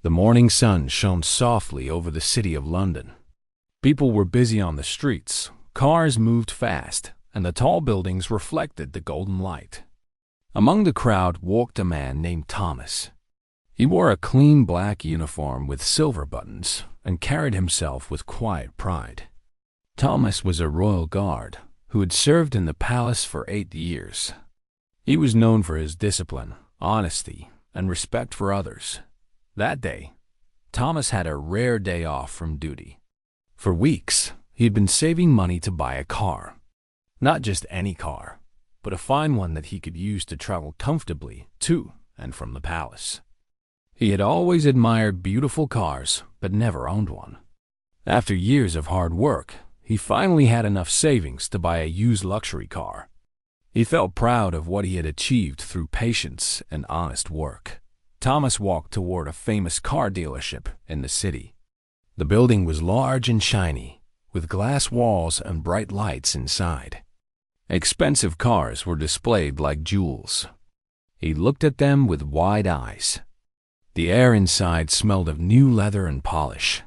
The morning sun shone softly over the city of London. People were busy on the streets, cars moved fast, and the tall buildings reflected the golden light. Among the crowd walked a man named Thomas. He wore a clean black uniform with silver buttons and carried himself with quiet pride. Thomas was a royal guard who had served in the palace for 8 years. He was known for his discipline, honesty, and respect for others. That day, Thomas had a rare day off from duty. For weeks, he had been saving money to buy a car. Not just any car, but a fine one that he could use to travel comfortably to and from the palace. He had always admired beautiful cars, but never owned one. After years of hard work, he finally had enough savings to buy a used luxury car. He felt proud of what he had achieved through patience and honest work. Thomas walked toward a famous car dealership in the city. The building was large and shiny, with glass walls and bright lights inside. Expensive cars were displayed like jewels. He looked at them with wide eyes. The air inside smelled of new leather and polish.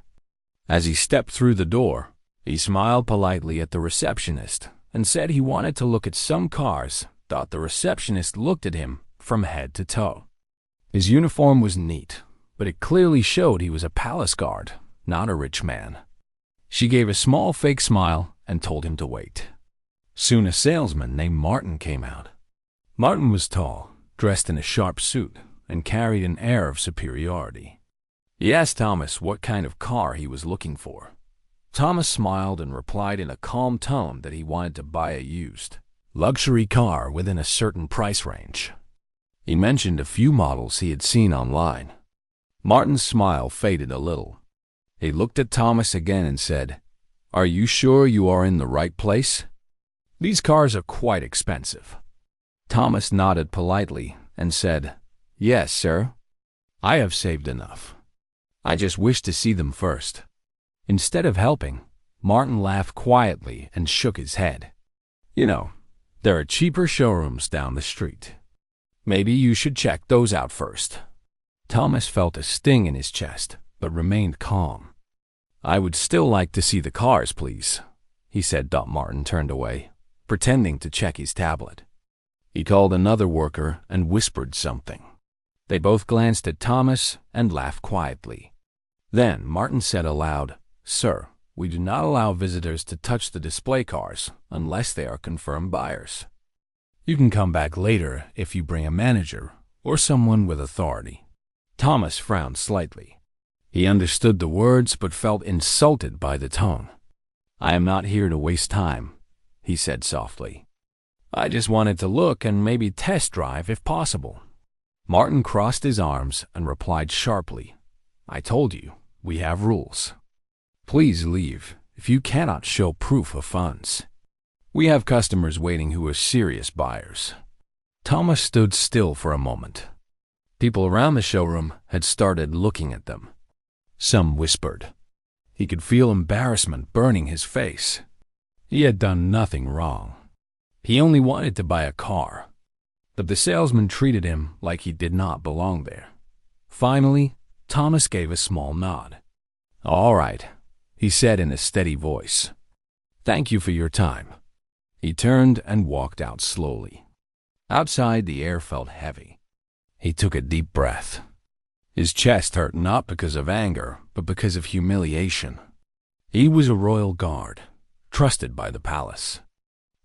As he stepped through the door, he smiled politely at the receptionist and said he wanted to look at some cars. Thought the receptionist looked at him from head to toe. His uniform was neat, but it clearly showed he was a palace guard, not a rich man. She gave a small fake smile and told him to wait. Soon a salesman named Martin came out. Martin was tall, dressed in a sharp suit, and carried an air of superiority. He asked Thomas what kind of car he was looking for. Thomas smiled and replied in a calm tone that he wanted to buy a used luxury car within a certain price range. He mentioned a few models he had seen online. Martin's smile faded a little. He looked at Thomas again and said, "Are you sure you are in the right place? These cars are quite expensive." Thomas nodded politely and said, "Yes, sir. I have saved enough. I just wish to see them first." Instead of helping, Martin laughed quietly and shook his head. "You know, there are cheaper showrooms down the street. Maybe you should check those out first." Thomas felt a sting in his chest, but remained calm. "I would still like to see the cars, please," he said. Martin turned away, pretending to check his tablet. He called another worker and whispered something. They both glanced at Thomas and laughed quietly. Then Martin said aloud, "Sir, we do not allow visitors to touch the display cars unless they are confirmed buyers. You can come back later if you bring a manager or someone with authority." Thomas frowned slightly. He understood the words but felt insulted by the tone. "I am not here to waste time," he said softly. "I just wanted to look and maybe test drive if possible." Martin crossed his arms and replied sharply, "I told you, we have rules. Please leave if you cannot show proof of funds. We have customers waiting who are serious buyers." Thomas stood still for a moment. People around the showroom had started looking at them. Some whispered. He could feel embarrassment burning his face. He had done nothing wrong. He only wanted to buy a car. But the salesman treated him like he did not belong there. Finally, Thomas gave a small nod. "All right," he said in a steady voice. "Thank you for your time." He turned and walked out slowly. Outside, the air felt heavy. He took a deep breath. His chest hurt not because of anger, but because of humiliation. He was a royal guard, trusted by the palace.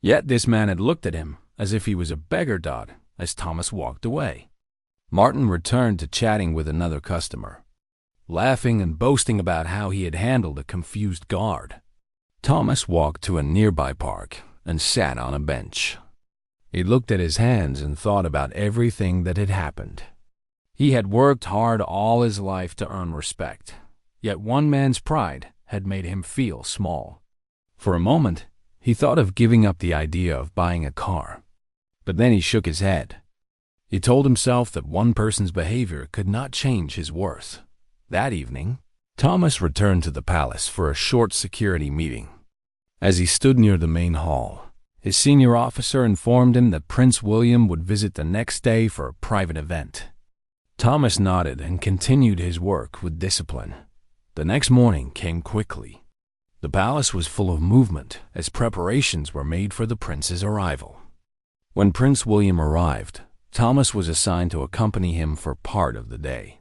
Yet this man had looked at him as if he was a beggar dog as Thomas walked away. Martin returned to chatting with another customer, laughing and boasting about how he had handled a confused guard. Thomas walked to a nearby park and sat on a bench. He looked at his hands and thought about everything that had happened. He had worked hard all his life to earn respect, yet one man's pride had made him feel small. For a moment, he thought of giving up the idea of buying a car, but then he shook his head. He told himself that one person's behavior could not change his worth. That evening, Thomas returned to the palace for a short security meeting. As he stood near the main hall, his senior officer informed him that Prince William would visit the next day for a private event. Thomas nodded and continued his work with discipline. The next morning came quickly. The palace was full of movement as preparations were made for the prince's arrival. When Prince William arrived, Thomas was assigned to accompany him for part of the day.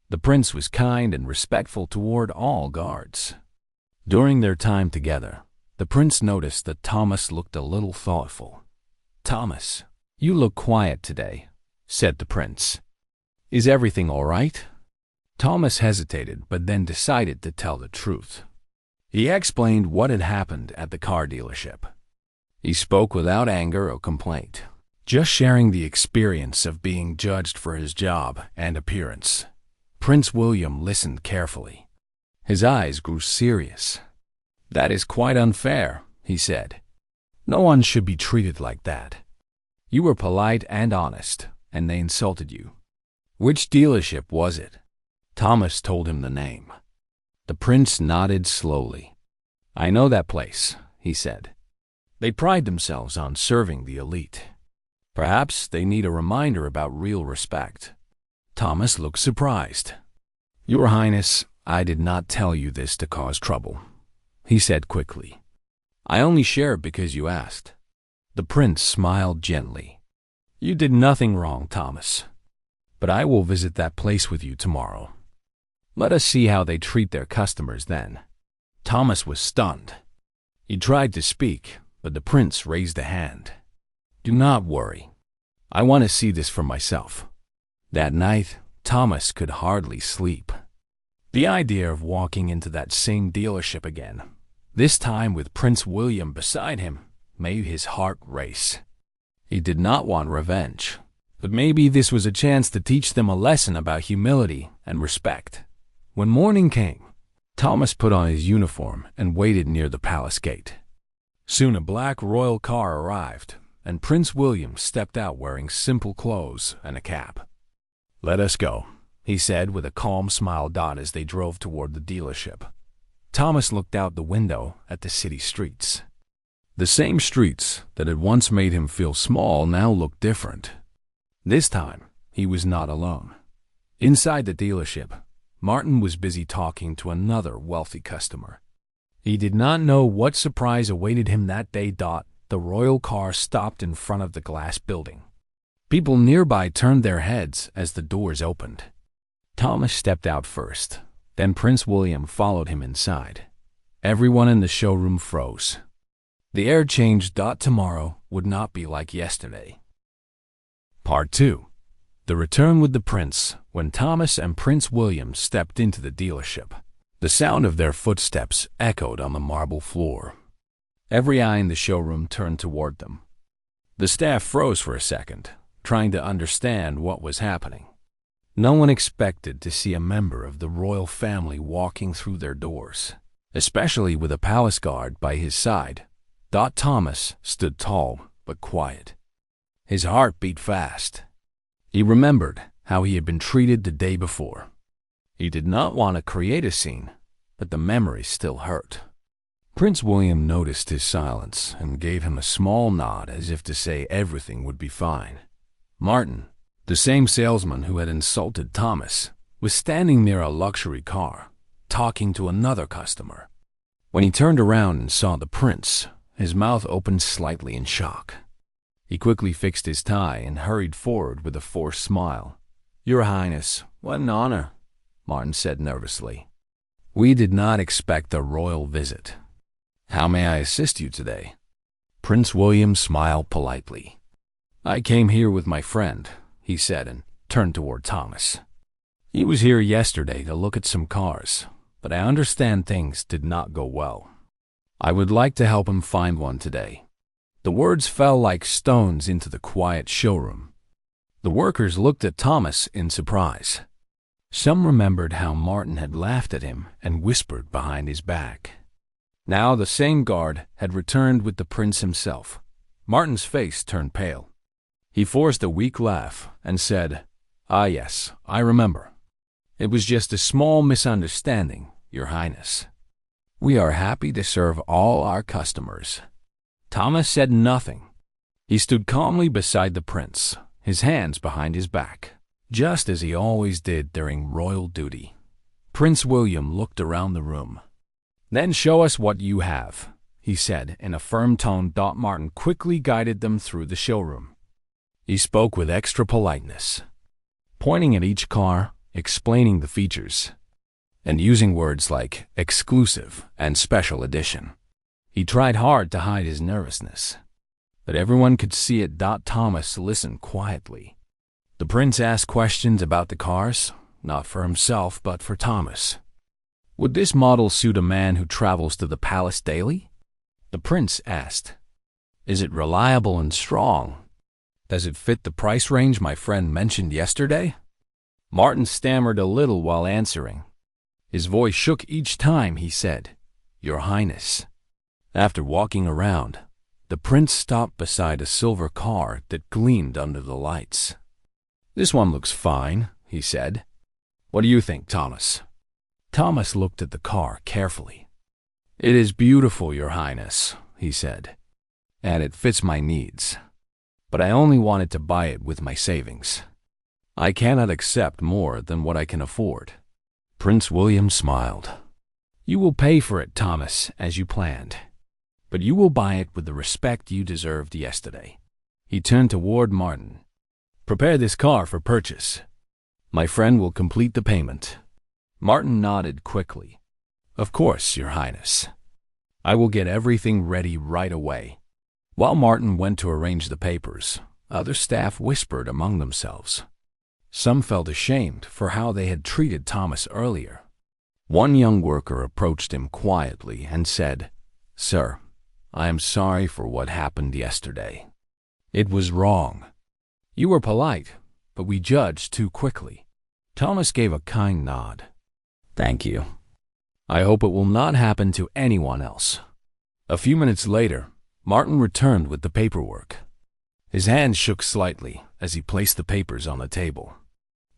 The prince was kind and respectful toward all guards. During their time together, the prince noticed that Thomas looked a little thoughtful. "Thomas, you look quiet today," said the prince. "Is everything all right?" Thomas hesitated but then decided to tell the truth. He explained what had happened at the car dealership. He spoke without anger or complaint, just sharing the experience of being judged for his job and appearance. Prince William listened carefully. His eyes grew serious. "That is quite unfair," he said. "No one should be treated like that. You were polite and honest, and they insulted you." "Which dealership was it?" Thomas told him the name. The prince nodded slowly. "I know that place," he said. "They pride themselves on serving the elite. Perhaps they need a reminder about real respect." Thomas looked surprised. "Your Highness, I did not tell you this to cause trouble," he said quickly. "I only shared because you asked." The prince smiled gently. "You did nothing wrong, Thomas. But I will visit that place with you tomorrow. Let us see how they treat their customers then." Thomas was stunned. He tried to speak, but the prince raised a hand. "Do not worry. I want to see this for myself." That night, Thomas could hardly sleep. The idea of walking into that same dealership again, this time with Prince William beside him, made his heart race. He did not want revenge, but maybe this was a chance to teach them a lesson about humility and respect. When morning came, Thomas put on his uniform and waited near the palace gate. Soon a black royal car arrived, and Prince William stepped out wearing simple clothes and a cap. "Let us go," he said with a calm smile as they drove toward the dealership. Thomas looked out the window at the city streets. The same streets that had once made him feel small now looked different. This time, he was not alone. Inside the dealership, Martin was busy talking to another wealthy customer. He did not know what surprise awaited him that day. The royal car stopped in front of the glass building. People nearby turned their heads as the doors opened. Thomas stepped out first, then Prince William followed him inside. Everyone in the showroom froze. The air changed. Tomorrow would not be like yesterday. Part 2. The return with the prince. When Thomas and Prince William stepped into the dealership, the sound of their footsteps echoed on the marble floor. Every eye in the showroom turned toward them. The staff froze for a second, trying to understand what was happening. No one expected to see a member of the royal family walking through their doors, especially with a palace guard by his side. Thomas stood tall but quiet. His heart beat fast. He remembered how he had been treated the day before. He did not want to create a scene, but the memory still hurt. Prince William noticed his silence and gave him a small nod as if to say everything would be fine. Martin, the same salesman who had insulted Thomas, was standing near a luxury car, talking to another customer. When he turned around and saw the prince, his mouth opened slightly in shock. He quickly fixed his tie and hurried forward with a forced smile. "Your Highness, what an honor," Martin said nervously. "We did not expect a royal visit. How may I assist you today?" Prince William smiled politely. "I came here with my friend," he said, and turned toward Thomas. "He was here yesterday to look at some cars, but I understand things did not go well. I would like to help him find one today." The words fell like stones into the quiet showroom. The workers looked at Thomas in surprise. Some remembered how Martin had laughed at him and whispered behind his back. Now the same guard had returned with the prince himself. Martin's face turned pale. He forced a weak laugh and said, "Ah yes, I remember. It was just a small misunderstanding, Your Highness. We are happy to serve all our customers." Thomas said nothing. He stood calmly beside the prince, his hands behind his back. just as he always did during royal duty. Prince William looked around the room. "Then show us what you have," he said in a firm tone. Martin quickly guided them through the showroom. He spoke with extra politeness, pointing at each car, explaining the features, and using words like exclusive and special edition. He tried hard to hide his nervousness, but everyone could see it. Thomas listened quietly. The prince asked questions about the cars, not for himself but for Thomas. Would this model suit a man who travels to the palace daily? The prince asked. Is it reliable and strong? Does it fit the price range my friend mentioned yesterday? Martin stammered a little while answering. His voice shook each time he said, "Your Highness." After walking around, the prince stopped beside a silver car that gleamed under the lights. "This one looks fine," he said. "What do you think, Thomas?" Thomas looked at the car carefully. "It is beautiful, Your Highness," he said, "and it fits my needs. But I only wanted to buy it with my savings. I cannot accept more than what I can afford." Prince William smiled. "You will pay for it, Thomas, as you planned. But you will buy it with the respect you deserved yesterday." He turned toward Martin. "Prepare this car for purchase. My friend will complete the payment." Martin nodded quickly. "Of course, Your Highness. I will get everything ready right away." While Martin went to arrange the papers, other staff whispered among themselves. Some felt ashamed for how they had treated Thomas earlier. One young worker approached him quietly and said, "Sir, I am sorry for what happened yesterday. It was wrong. You were polite, but we judged too quickly." Thomas gave a kind nod. "Thank you. I hope it will not happen to anyone else." A few minutes later, Martin returned with the paperwork. His hand shook slightly as he placed the papers on the table.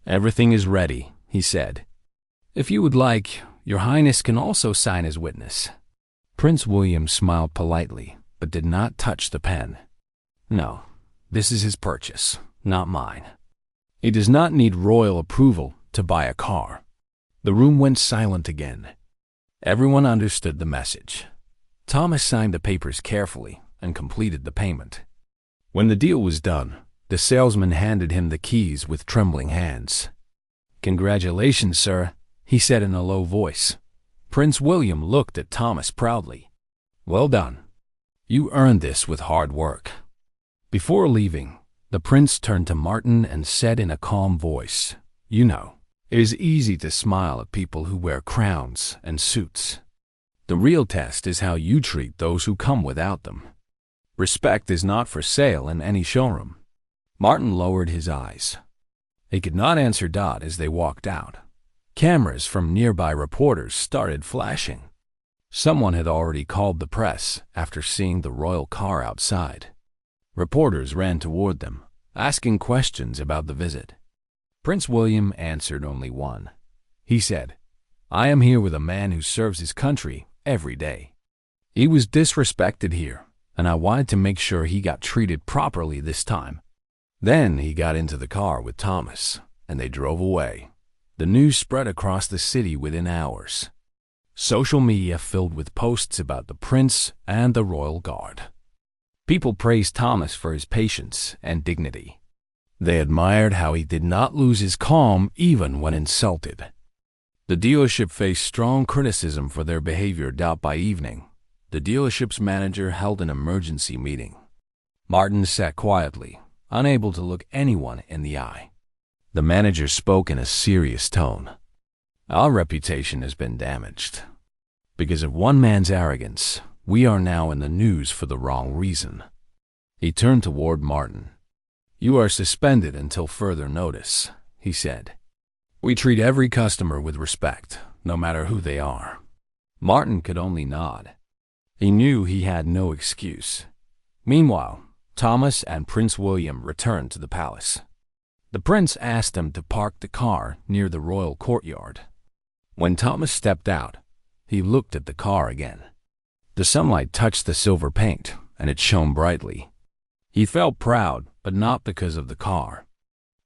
"Everything is ready," he said. "If you would like, Your Highness can also sign as witness." Prince William smiled politely, but did not touch the pen. "No, this is his purchase, not mine. He does not need royal approval to buy a car." The room went silent again. Everyone understood the message. Thomas signed the papers carefully and completed the payment. When the deal was done, the salesman handed him the keys with trembling hands. "Congratulations, sir," he said in a low voice. Prince William looked at Thomas proudly. "Well done. You earned this with hard work." Before leaving, the prince turned to Martin and said in a calm voice, "You know, it is easy to smile at people who wear crowns and suits. The real test is how you treat those who come without them. Respect is not for sale in any showroom." Martin lowered his eyes. He could not answer as they walked out. Cameras from nearby reporters started flashing. Someone had already called the press after seeing the royal car outside. Reporters ran toward them, asking questions about the visit. Prince William answered only one. He said, "I am here with a man who serves his country every day. He was disrespected here, and I wanted to make sure he got treated properly this time." Then he got into the car with Thomas, and they drove away. The news spread across the city within hours. Social media filled with posts about the prince and the royal guard. People praised Thomas for his patience and dignity. They admired how he did not lose his calm even when insulted. The dealership faced strong criticism for their behavior. By evening, the dealership's manager held an emergency meeting. Martin sat quietly, unable to look anyone in the eye. The manager spoke in a serious tone. "Our reputation has been damaged. Because of one man's arrogance, we are now in the news for the wrong reason." He turned toward Martin. "You are suspended until further notice," he said. "We treat every customer with respect, no matter who they are." Martin could only nod. He knew he had no excuse. Meanwhile, Thomas and Prince William returned to the palace. The prince asked them to park the car near the royal courtyard. When Thomas stepped out, he looked at the car again. The sunlight touched the silver paint, and it shone brightly. He felt proud, but not because of the car.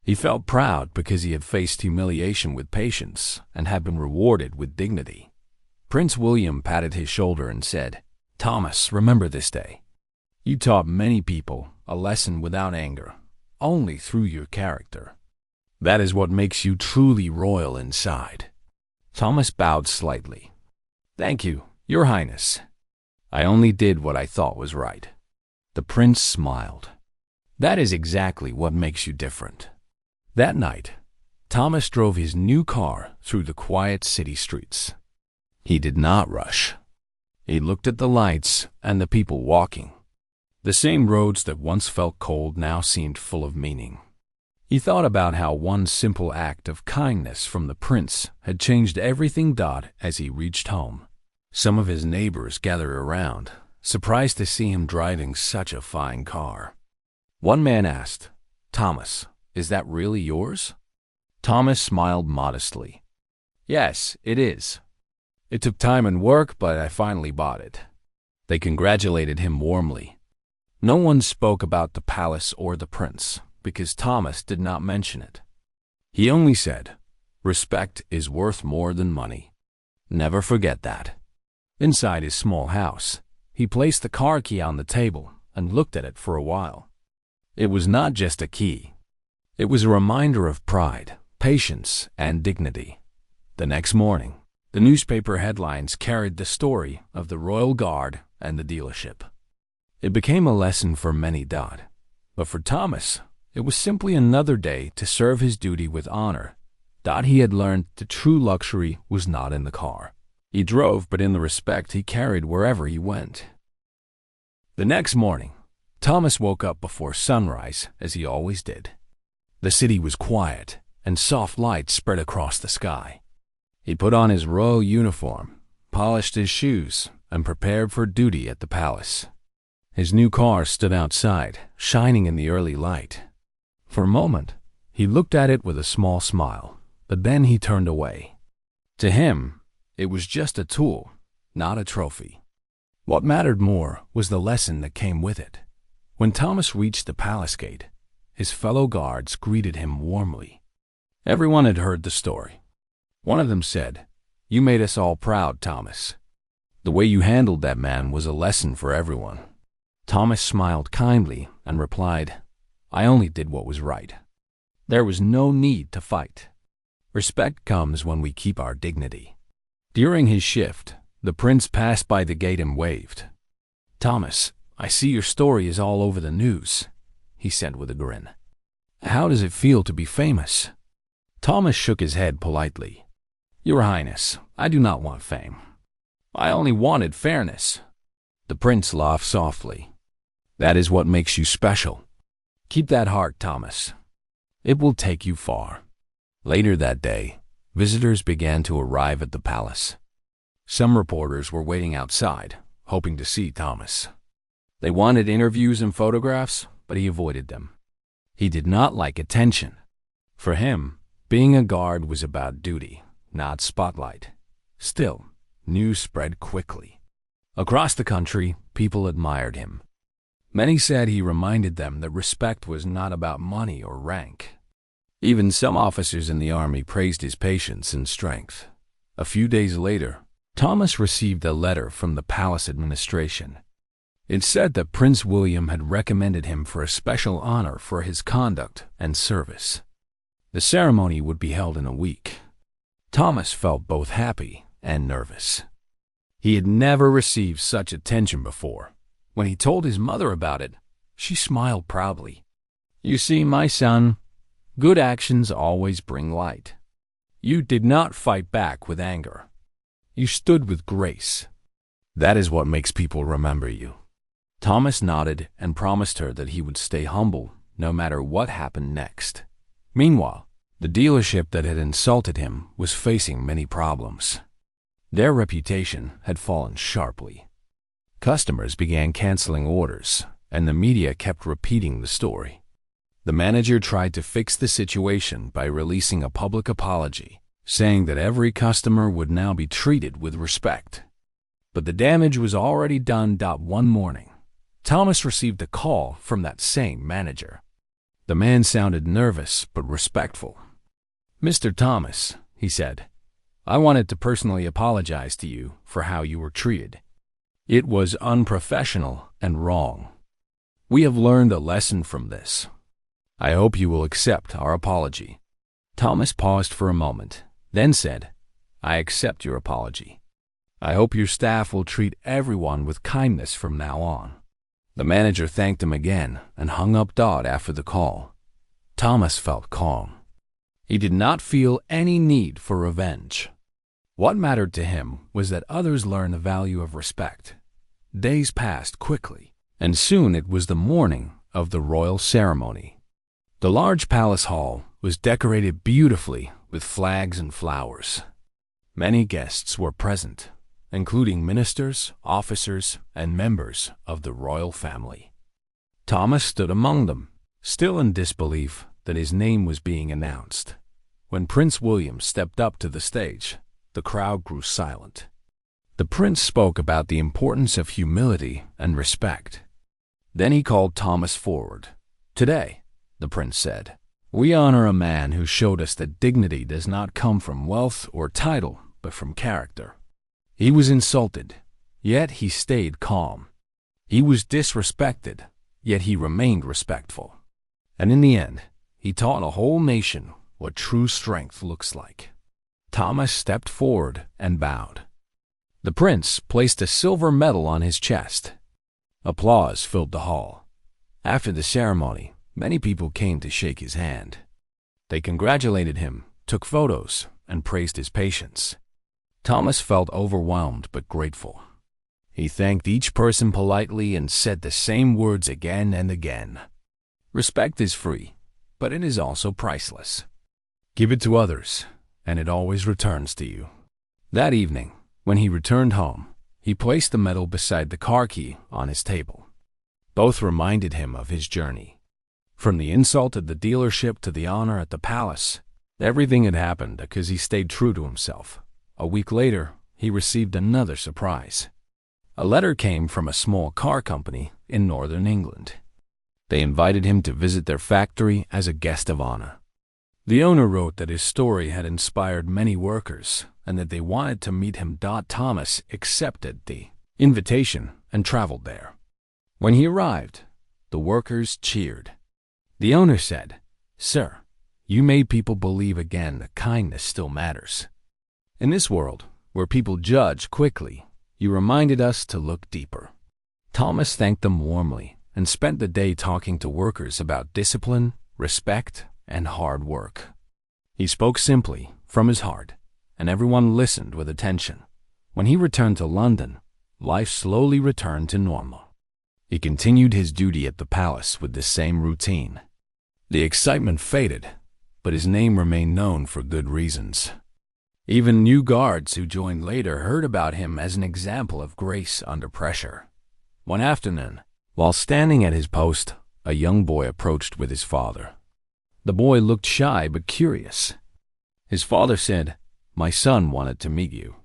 He felt proud because he had faced humiliation with patience and had been rewarded with dignity. Prince William patted his shoulder and said, "Thomas, remember this day. You taught many people a lesson without anger, only through your character. That is what makes you truly royal inside." Thomas bowed slightly. "Thank you, Your Highness. I only did what I thought was right." The prince smiled. "That is exactly what makes you different." That night, Thomas drove his new car through the quiet city streets. He did not rush. He looked at the lights and the people walking. The same roads that once felt cold now seemed full of meaning. He thought about how one simple act of kindness from the prince had changed everything. As he reached home, some of his neighbors gathered around, surprised to see him driving such a fine car. One man asked, "Thomas, is that really yours?" Thomas smiled modestly. "Yes, it is. It took time and work, but I finally bought it." They congratulated him warmly. No one spoke about the palace or the prince, because Thomas did not mention it. He only said, "Respect is worth more than money. Never forget that." Inside his small house, he placed the car key on the table and looked at it for a while. It was not just a key. It was a reminder of pride, patience, and dignity. The next morning, the newspaper headlines carried the story of the royal guard and the dealership. It became a lesson for many. But for Thomas, it was simply another day to serve his duty with honor. He had learned the true luxury was not in the car he drove, but in the respect he carried wherever he went. The next morning, Thomas woke up before sunrise, as he always did. The city was quiet, and soft light spread across the sky. He put on his royal uniform, polished his shoes, and prepared for duty at the palace. His new car stood outside, shining in the early light. For a moment, he looked at it with a small smile, but then he turned away. To him, it was just a tool, not a trophy. What mattered more was the lesson that came with it. When Thomas reached the palace gate, his fellow guards greeted him warmly. Everyone had heard the story. One of them said, "You made us all proud, Thomas. The way you handled that man was a lesson for everyone." Thomas smiled kindly and replied, "I only did what was right. There was no need to fight. Respect comes when we keep our dignity." During his shift, the prince passed by the gate and waved. "Thomas, I see your story is all over the news," he said with a grin. "How does it feel to be famous?" Thomas shook his head politely. "Your Highness, I do not want fame. I only wanted fairness." The prince laughed softly. "That is what makes you special. Keep that heart, Thomas. It will take you far." Later that day, visitors began to arrive at the palace. Some reporters were waiting outside, hoping to see Thomas. They wanted interviews and photographs, but he avoided them. He did not like attention. For him, being a guard was about duty, not spotlight. Still, news spread quickly. Across the country, people admired him. Many said he reminded them that respect was not about money or rank. Even some officers in the army praised his patience and strength. A few days later, Thomas received a letter from the palace administration. It said that Prince William had recommended him for a special honor for his conduct and service. The ceremony would be held in a week. Thomas felt both happy and nervous. He had never received such attention before. When he told his mother about it, she smiled proudly. "You see, my son, good actions always bring light. You did not fight back with anger. You stood with grace. That is what makes people remember you." Thomas nodded and promised her that he would stay humble no matter what happened next. Meanwhile, the dealership that had insulted him was facing many problems. Their reputation had fallen sharply. Customers began canceling orders, and the media kept repeating the story. The manager tried to fix the situation by releasing a public apology, saying that every customer would now be treated with respect. But the damage was already done. One morning, Thomas received a call from that same manager. The man sounded nervous but respectful. "Mr. Thomas," he said, "I wanted to personally apologize to you for how you were treated. It was unprofessional and wrong. We have learned a lesson from this. I hope you will accept our apology." Thomas paused for a moment, then said, "I accept your apology. I hope your staff will treat everyone with kindness from now on." The manager thanked him again and hung up after the call. Thomas felt calm. He did not feel any need for revenge. What mattered to him was that others learn the value of respect. Days passed quickly, and soon it was the morning of the royal ceremony. The large palace hall was decorated beautifully with flags and flowers. Many guests were present, including ministers, officers, and members of the royal family. Thomas stood among them, still in disbelief that his name was being announced. When Prince William stepped up to the stage, the crowd grew silent. The prince spoke about the importance of humility and respect. Then he called Thomas forward. "Today," the prince said, "we honor a man who showed us that dignity does not come from wealth or title, but from character. He was insulted, yet he stayed calm. He was disrespected, yet he remained respectful. And in the end, he taught a whole nation what true strength looks like." Thomas stepped forward and bowed. The prince placed a silver medal on his chest. Applause filled the hall. After the ceremony, many people came to shake his hand. They congratulated him, took photos, and praised his patience. Thomas felt overwhelmed but grateful. He thanked each person politely and said the same words again and again. Respect is free, but it is also priceless. Give it to others, and it always returns to you. That evening, when he returned home, he placed the medal beside the car key on his table. Both reminded him of his journey. From the insult at the dealership to the honor at the palace, everything had happened because he stayed true to himself. A week later, he received another surprise. A letter came from a small car company in northern England. They invited him to visit their factory as a guest of honor. The owner wrote that his story had inspired many workers and that they wanted to meet him. Thomas accepted the invitation and traveled there. When he arrived, the workers cheered. The owner said, "Sir, you made people believe again that kindness still matters. In this world, where people judge quickly, you reminded us to look deeper." Thomas thanked them warmly and spent the day talking to workers about discipline, respect, and hard work. He spoke simply, from his heart, and everyone listened with attention. When he returned to London, life slowly returned to normal. He continued his duty at the palace with the same routine. The excitement faded, but his name remained known for good reasons. Even new guards who joined later heard about him as an example of grace under pressure. One afternoon, while standing at his post, a young boy approached with his father. The boy looked shy but curious. His father said, "My son wanted to meet you.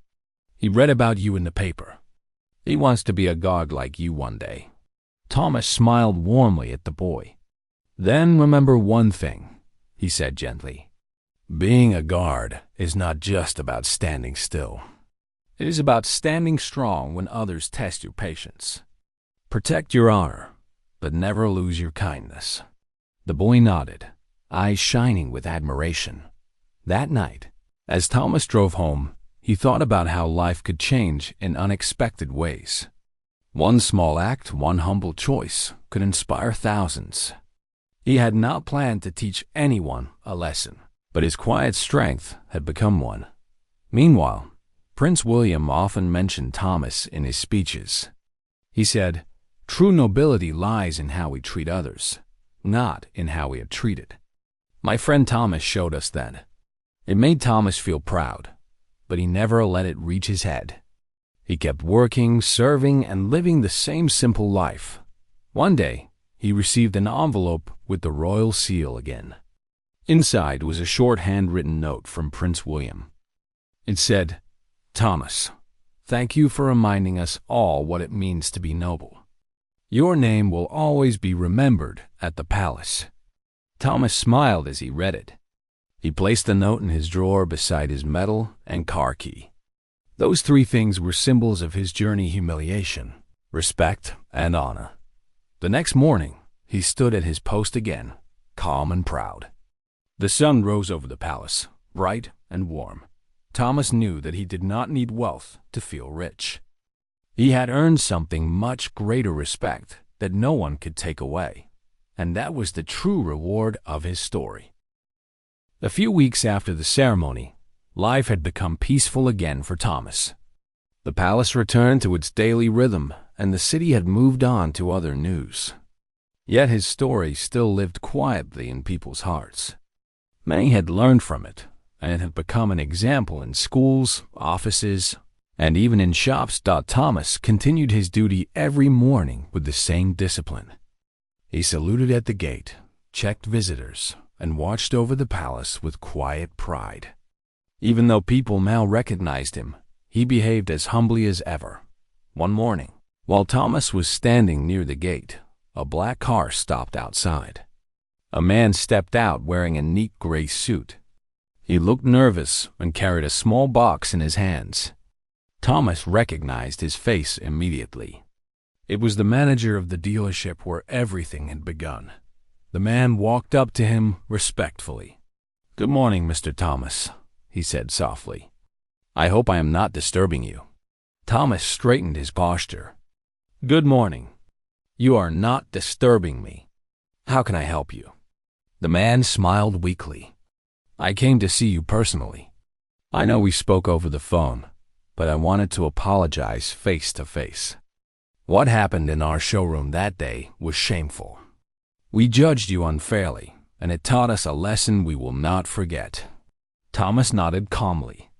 He read about you in the paper. He wants to be a guard like you one day." Thomas smiled warmly at the boy. "Then remember one thing," he said gently. "Being a guard is not just about standing still. It is about standing strong when others test your patience. Protect your honor, but never lose your kindness." The boy nodded, eyes shining with admiration. That night, as Thomas drove home, he thought about how life could change in unexpected ways. One small act, one humble choice, could inspire thousands. He had not planned to teach anyone a lesson, but his quiet strength had become one. Meanwhile, Prince William often mentioned Thomas in his speeches. He said, "True nobility lies in how we treat others, not in how we are treated." My friend Thomas showed us that. It made Thomas feel proud, but he never let it reach his head. He kept working, serving, and living the same simple life. One day, he received an envelope with the royal seal again. Inside was a short handwritten note from Prince William. It said, "Thomas, thank you for reminding us all what it means to be noble. Your name will always be remembered at the palace." Thomas smiled as he read it. He placed the note in his drawer beside his medal and car key. Those three things were symbols of his journey: humiliation, respect, and honor. The next morning, he stood at his post again, calm and proud. The sun rose over the palace, bright and warm. Thomas knew that he did not need wealth to feel rich. He had earned something much greater: respect that no one could take away. And that was the true reward of his story. A few weeks after the ceremony, life had become peaceful again for Thomas. The palace returned to its daily rhythm, and the city had moved on to other news. Yet his story still lived quietly in people's hearts. Many had learned from it, and it had become an example in schools, offices, and even in shops. Thomas continued his duty every morning with the same discipline. He saluted at the gate, checked visitors, and watched over the palace with quiet pride. Even though people now recognized him, he behaved as humbly as ever. One morning, while Thomas was standing near the gate, a black car stopped outside. A man stepped out wearing a neat gray suit. He looked nervous and carried a small box in his hands. Thomas recognized his face immediately. It was the manager of the dealership where everything had begun. The man walked up to him respectfully. "Good morning, Mr. Thomas," he said softly. "I hope I am not disturbing you." Thomas straightened his posture. "Good morning. You are not disturbing me. How can I help you?" The man smiled weakly. "I came to see you personally. I know we spoke over the phone, but I wanted to apologize face to face. What happened in our showroom that day was shameful. We judged you unfairly, and it taught us a lesson we will not forget." Thomas nodded calmly.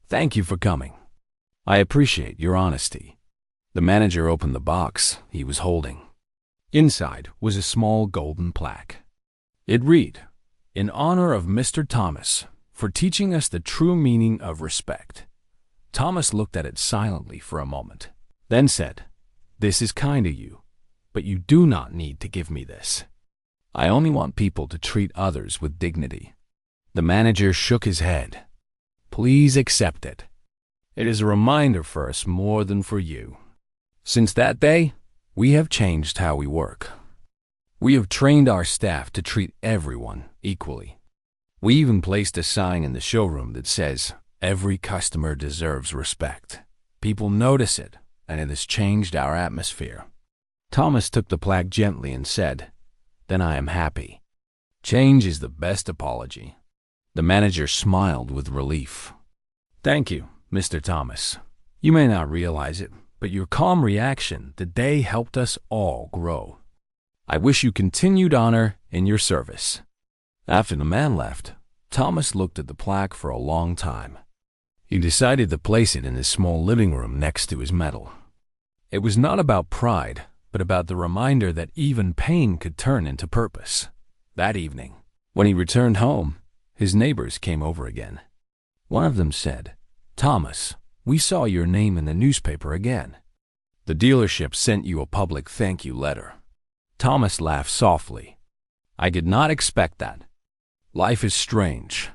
"Thank you for coming. I appreciate your honesty." The manager opened the box he was holding. Inside was a small golden plaque. It read, "In honor of Mr. Thomas, for teaching us the true meaning of respect." Thomas looked at it silently for a moment, then said, "This is kind of you, but you do not need to give me this. I only want people to treat others with dignity." The manager shook his head. "Please accept it. It is a reminder for us more than for you. Since that day, we have changed how we work. We have trained our staff to treat everyone equally. We even placed a sign in the showroom that says, 'Every customer deserves respect.' People notice it, and it has changed our atmosphere." Thomas took the plaque gently and said, "Then I am happy. Change is the best apology." The manager smiled with relief. "Thank you, Mr. Thomas. You may not realize it, but your calm reaction today helped us all grow. I wish you continued honor in your service." After the man left, Thomas looked at the plaque for a long time. He decided to place it in his small living room next to his medal. It was not about pride, but about the reminder that even pain could turn into purpose. That evening, when he returned home, his neighbors came over again. One of them said, "Thomas, we saw your name in the newspaper again. The dealership sent you a public thank you letter." Thomas laughed softly. "I did not expect that. Life is strange.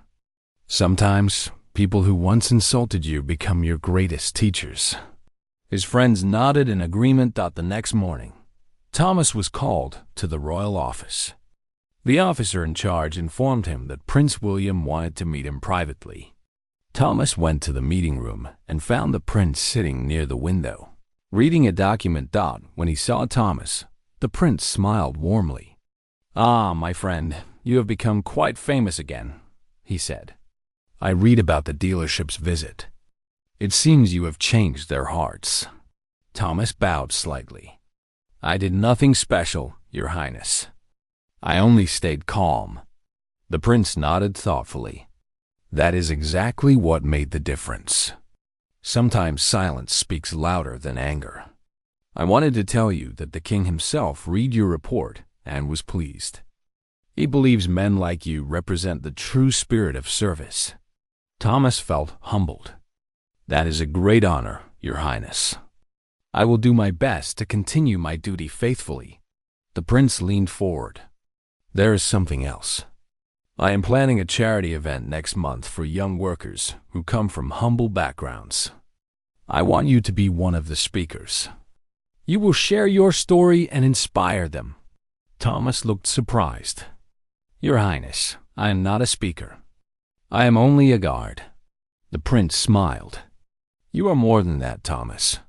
Sometimes, people who once insulted you become your greatest teachers." His friends nodded in agreement. The next morning, Thomas was called to the royal office. The officer in charge informed him that Prince William wanted to meet him privately. Thomas went to the meeting room and found the prince sitting near the window, reading a document. When he saw Thomas, the prince smiled warmly. "Ah, my friend, you have become quite famous again," he said. "I read about the dealership's visit. It seems you have changed their hearts." Thomas bowed slightly. "I did nothing special, Your Highness. I only stayed calm." The prince nodded thoughtfully. "That is exactly what made the difference. Sometimes silence speaks louder than anger. I wanted to tell you that the king himself read your report and was pleased. He believes men like you represent the true spirit of service." Thomas felt humbled. "That is a great honor, Your Highness. I will do my best to continue my duty faithfully." The prince leaned forward. There is something else. I am planning a charity event next month for young workers who come from humble backgrounds. I want you to be one of the speakers. You will share your story and inspire them." Thomas looked surprised. "Your Highness, I am not a speaker. I am only a guard." The prince smiled. "You are more than that, Thomas.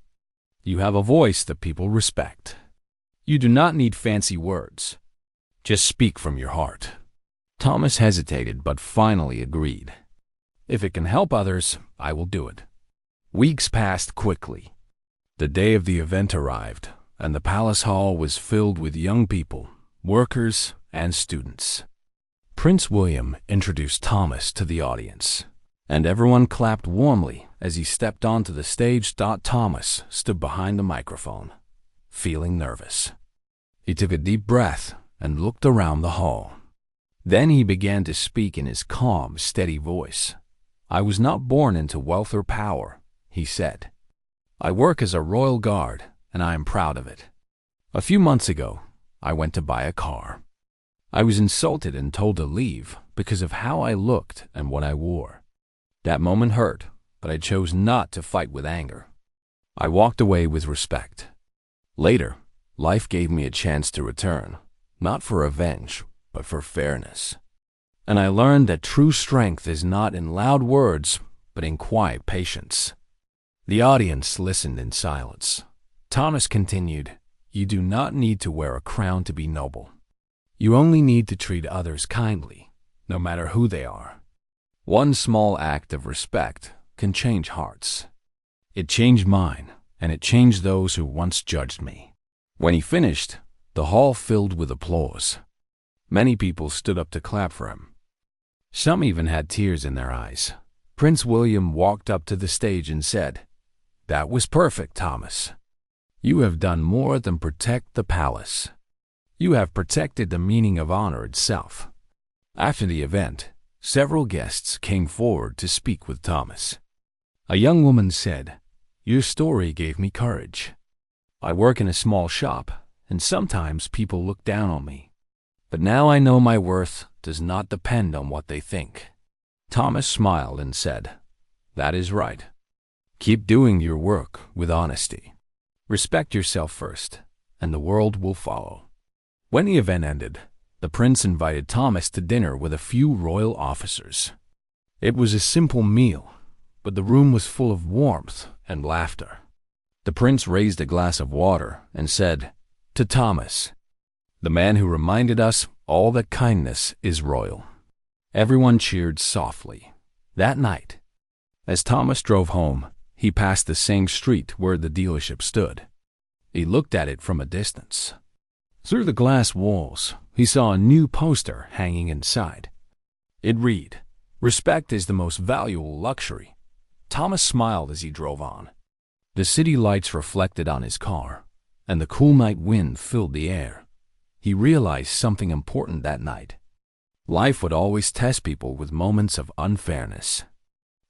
You have a voice that people respect. You do not need fancy words. Just speak from your heart." Thomas hesitated but finally agreed. "If it can help others, I will do it." Weeks passed quickly. The day of the event arrived, and the palace hall was filled with young people, workers, and students. Prince William introduced Thomas to the audience, and everyone clapped warmly as he stepped onto the stage. Thomas stood behind the microphone, feeling nervous. He took a deep breath and looked around the hall. Then he began to speak in his calm, steady voice. "I was not born into wealth or power," he said. "I work as a royal guard, and I am proud of it. A few months ago, I went to buy a car. I was insulted and told to leave because of how I looked and what I wore. That moment hurt, but I chose not to fight with anger. I walked away with respect. Later, life gave me a chance to return, not for revenge, but for fairness. And I learned that true strength is not in loud words, but in quiet patience." The audience listened in silence. Thomas continued, "You do not need to wear a crown to be noble. You only need to treat others kindly, no matter who they are. One small act of respect can change hearts. It changed mine, and it changed those who once judged me." When he finished, the hall filled with applause. Many people stood up to clap for him. Some even had tears in their eyes. Prince William walked up to the stage and said, "That was perfect, Thomas. You have done more than protect the palace. You have protected the meaning of honor itself." After the event, several guests came forward to speak with Thomas. A young woman said, "Your story gave me courage. I work in a small shop, and sometimes people look down on me. But now I know my worth does not depend on what they think." Thomas smiled and said, "That is right. Keep doing your work with honesty. Respect yourself first, and the world will follow." When the event ended, the prince invited Thomas to dinner with a few royal officers. It was a simple meal, but the room was full of warmth and laughter. The prince raised a glass of water and said, "To Thomas, the man who reminded us all that kindness is royal." Everyone cheered softly. That night, as Thomas drove home, he passed the same street where the dealership stood. He looked at it from a distance. Through the glass walls, he saw a new poster hanging inside. It read, "Respect is the most valuable luxury." Thomas smiled as he drove on. The city lights reflected on his car, and the cool night wind filled the air. He realized something important that night. Life would always test people with moments of unfairness.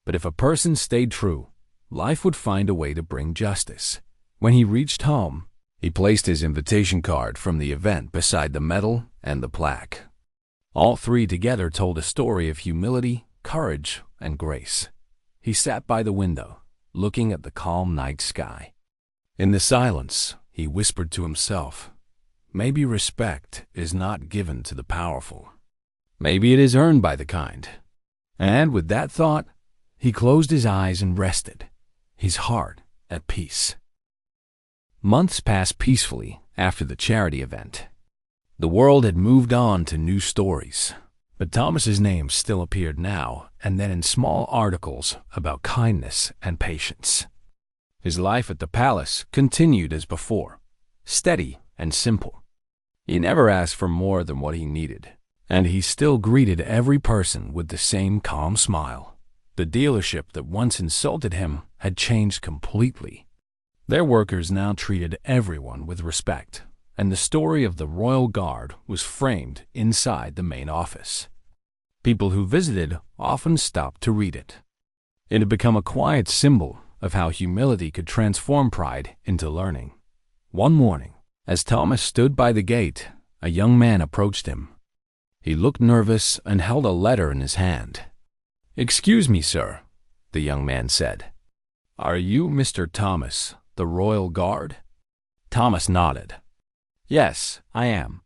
But if a person stayed true, life would find a way to bring justice. When he reached home, he placed his invitation card from the event beside the medal and the plaque. All three together told a story of humility, courage, and grace. He sat by the window, looking at the calm night sky. In the silence, he whispered to himself, "Maybe respect is not given to the powerful. Maybe it is earned by the kind." And with that thought, he closed his eyes and rested, his heart at peace. Months passed peacefully after the charity event. The world had moved on to new stories, but Thomas's name still appeared now and then in small articles about kindness and patience. His life at the palace continued as before, steady and simple. He never asked for more than what he needed, and he still greeted every person with the same calm smile. The dealership that once insulted him had changed completely. Their workers now treated everyone with respect, and the story of the Royal Guard was framed inside the main office. People who visited often stopped to read it. It had become a quiet symbol of how humility could transform pride into learning. One morning, as Thomas stood by the gate, a young man approached him. He looked nervous and held a letter in his hand. "Excuse me, sir," the young man said. "Are you Mr. Thomas, the Royal Guard?" Thomas nodded. "Yes, I am.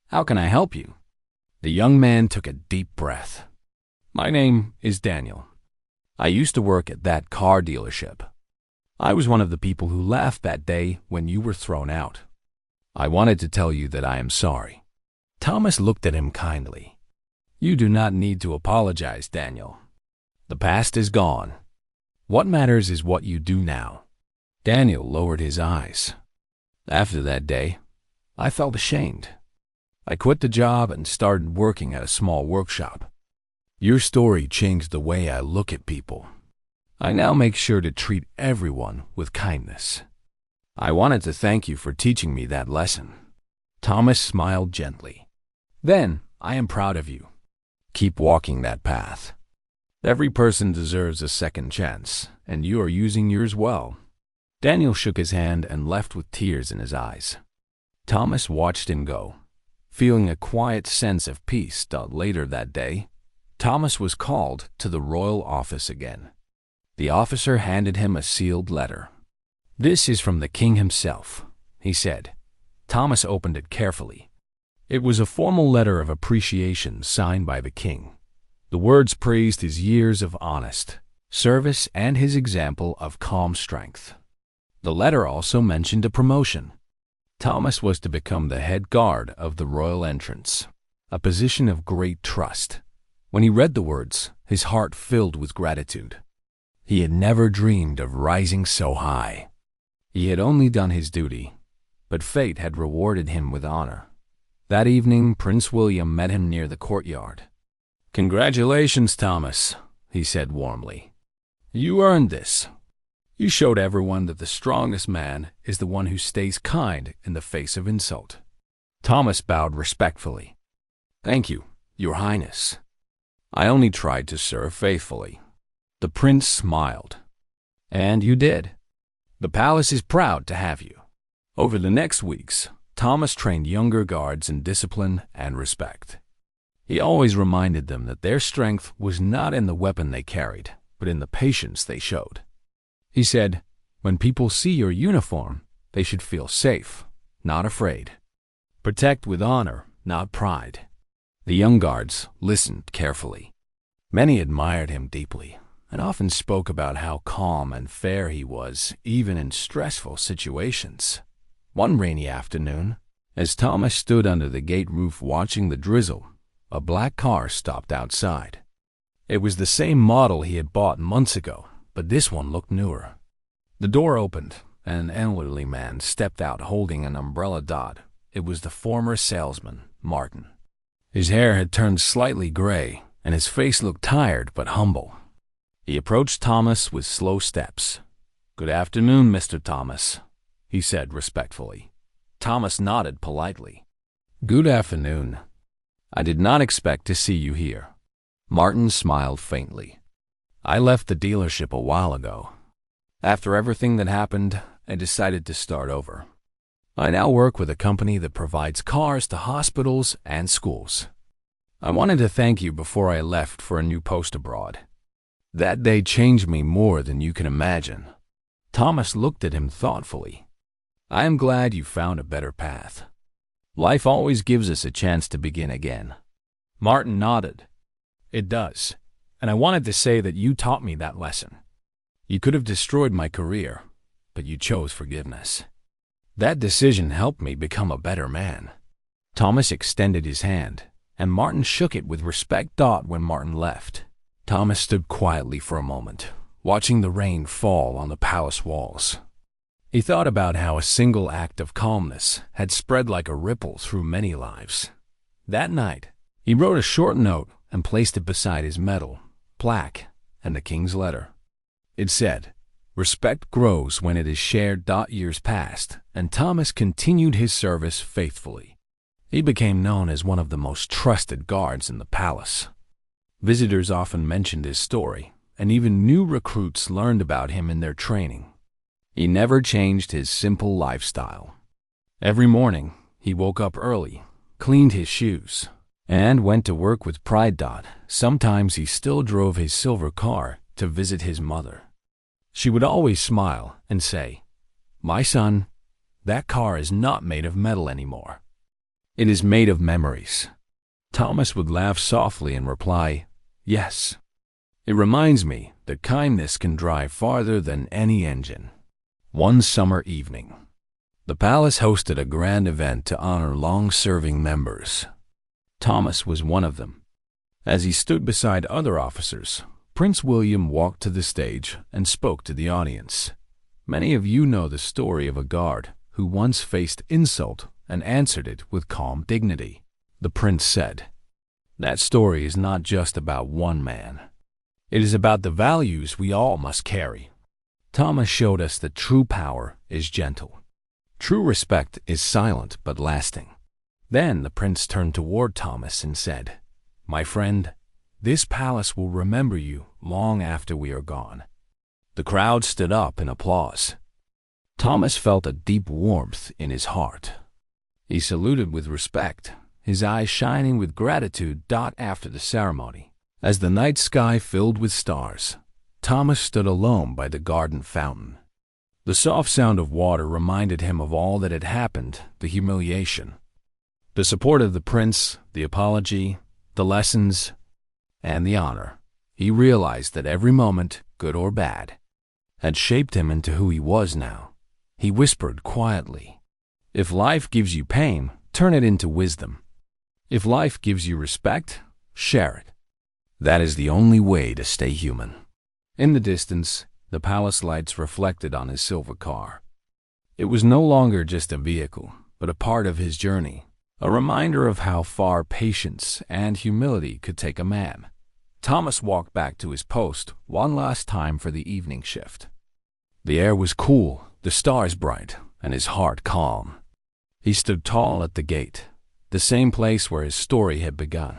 How can I help you?" The young man took a deep breath. "My name is Daniel. I used to work at that car dealership. I was one of the people who laughed that day when you were thrown out. I wanted to tell you that I am sorry." Thomas looked at him kindly. "You do not need to apologize, Daniel. The past is gone. What matters is what you do now." Daniel lowered his eyes. "After that day, I felt ashamed. I quit the job and started working at a small workshop. Your story changed the way I look at people. I now make sure to treat everyone with kindness. I wanted to thank you for teaching me that lesson." Thomas smiled gently. "Then I am proud of you. Keep walking that path. Every person deserves a second chance, and you are using yours well." Daniel shook his hand and left with tears in his eyes. Thomas watched him go, feeling a quiet sense of peace. Later that day, Thomas was called to the royal office again. The officer handed him a sealed letter. "This is from the king himself," he said. Thomas opened it carefully. It was a formal letter of appreciation signed by the king. The words praised his years of honest service and his example of calm strength. The letter also mentioned a promotion. Thomas was to become the head guard of the royal entrance, a position of great trust. When he read the words, his heart filled with gratitude. He had never dreamed of rising so high. He had only done his duty, but fate had rewarded him with honor. That evening, Prince William met him near the courtyard. "Congratulations, Thomas," he said warmly. "You earned this. You showed everyone that the strongest man is the one who stays kind in the face of insult." Thomas bowed respectfully. "Thank you, Your Highness. I only tried to serve faithfully." The prince smiled. "And you did. The palace is proud to have you." Over the next weeks, Thomas trained younger guards in discipline and respect. He always reminded them that their strength was not in the weapon they carried, but in the patience they showed. He said, "When people see your uniform, they should feel safe, not afraid. Protect with honor, not pride." The young guards listened carefully. Many admired him deeply and often spoke about how calm and fair he was, even in stressful situations. One rainy afternoon, as Thomas stood under the gate roof watching the drizzle, a black car stopped outside. It was the same model he had bought months ago, but this one looked newer. The door opened, and an elderly man stepped out holding an umbrella. It was the former salesman, Martin. His hair had turned slightly gray, and his face looked tired but humble. He approached Thomas with slow steps. "Good afternoon, Mr. Thomas," he said respectfully. Thomas nodded politely. "Good afternoon. I did not expect to see you here." Martin smiled faintly. "I left the dealership a while ago. After everything that happened, I decided to start over. I now work with a company that provides cars to hospitals and schools. I wanted to thank you before I left for a new post abroad. That day changed me more than you can imagine." Thomas looked at him thoughtfully. "I am glad you found a better path. Life always gives us a chance to begin again." Martin nodded. "It does, and I wanted to say that you taught me that lesson. You could have destroyed my career, but you chose forgiveness. That decision helped me become a better man." Thomas extended his hand, and Martin shook it with respect. When Martin left, Thomas stood quietly for a moment, watching the rain fall on the palace walls. He thought about how a single act of calmness had spread like a ripple through many lives. That night, he wrote a short note and placed it beside his medal, plaque, and the king's letter. It said, "Respect grows when it is shared." Years passed, and Thomas continued his service faithfully. He became known as one of the most trusted guards in the palace. Visitors often mentioned his story, and even new recruits learned about him in their training. He never changed his simple lifestyle. Every morning, he woke up early, cleaned his shoes, and went to work with pride. Sometimes he still drove his silver car to visit his mother. She would always smile and say, "My son, that car is not made of metal anymore. It is made of memories." Thomas would laugh softly and reply, "Yes. It reminds me that kindness can drive farther than any engine." One summer evening, the palace hosted a grand event to honor long-serving members. Thomas was one of them. As he stood beside other officers, Prince William walked to the stage and spoke to the audience. Many of you know the story of a guard who once faced insult and answered it with calm dignity. The prince said, "That story is not just about one man. It is about the values we all must carry." Thomas showed us that true power is gentle. True respect is silent but lasting. Then the prince turned toward Thomas and said, "My friend, this palace will remember you long after we are gone." The crowd stood up in applause. Thomas felt a deep warmth in his heart. He saluted with respect, his eyes shining with gratitude. After the ceremony, as the night sky filled with stars, Thomas stood alone by the garden fountain. The soft sound of water reminded him of all that had happened, the humiliation, the support of the prince, the apology, the lessons, and the honor. He realized that every moment, good or bad, had shaped him into who he was now. He whispered quietly, "If life gives you pain, turn it into wisdom. If life gives you respect, share it. That is the only way to stay human." In the distance, the palace lights reflected on his silver car. It was no longer just a vehicle, but a part of his journey, a reminder of how far patience and humility could take a man. Thomas walked back to his post one last time for the evening shift. The air was cool, the stars bright, and his heart calm. He stood tall at the gate, the same place where his story had begun,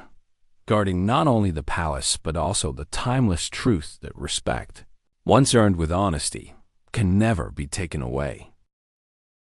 guarding not only the palace but also the timeless truth that respect, once earned with honesty, can never be taken away.